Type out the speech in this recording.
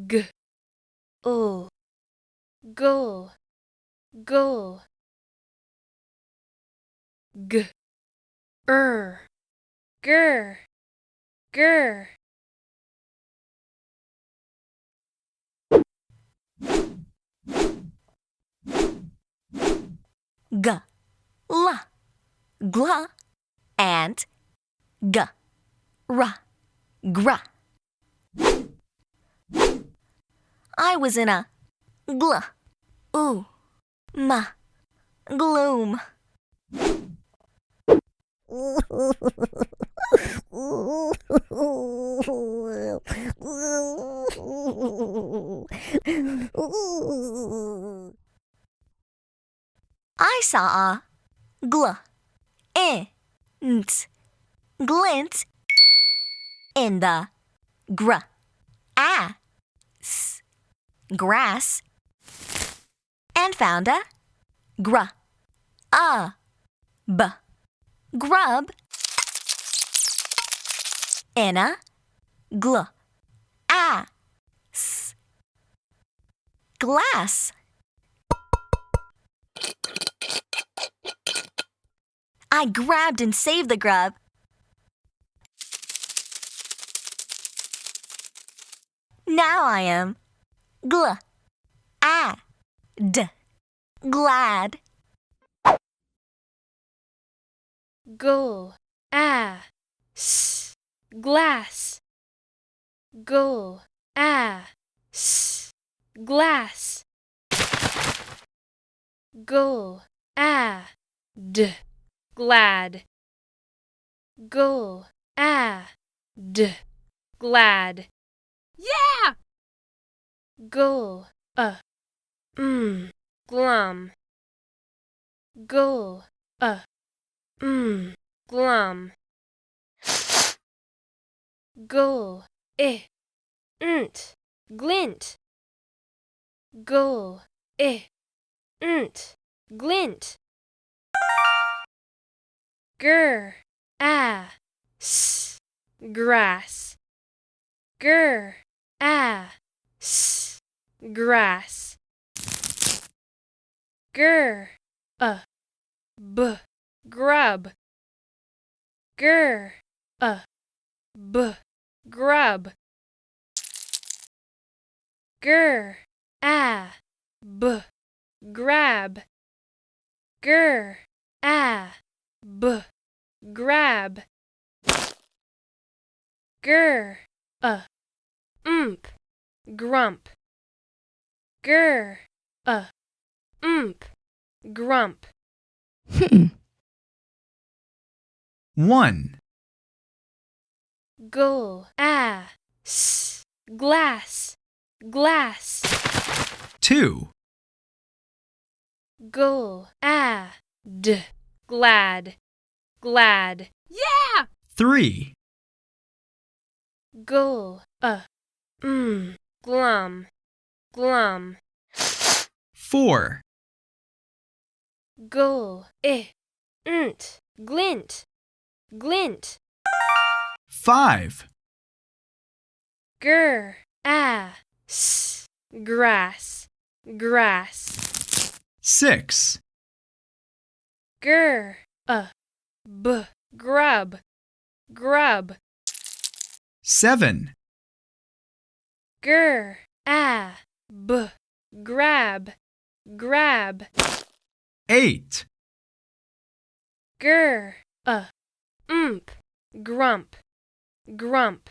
G, O, go, go. G, gur, gur. G, la, gla, and g, ra, gra. I was in a gl, ma, gloom. I saw a gl, int, glint in the gr, s, grass, and found a gr, b, grub in a gl, s, glass. I grabbed and saved the grub. Now I am gl, d, glad. Go, s, glass. Go, s, glass. Go, d, glad. Go, d, glad. Yeah! Go, glum. Go, glum. Go, nt, glint. Go, nt, glint. Gur, s, grass. Gur, s, grass. Gur, b, grub. Gur, b, grub. Gur, b, grab. Gur, b, grab. Gur, grump. Gur, grump. 1, Go, s, glass, glass. 2, Go, d, glad, glad. Yeah! 3, Go, glum, glum. 4, Go, nt, glint, glint. 5, Gur, s, grass, grass. 6, Gur, b, grub, grub. 7, Gur, b, grab, grab. 8, Gur, grump, grump.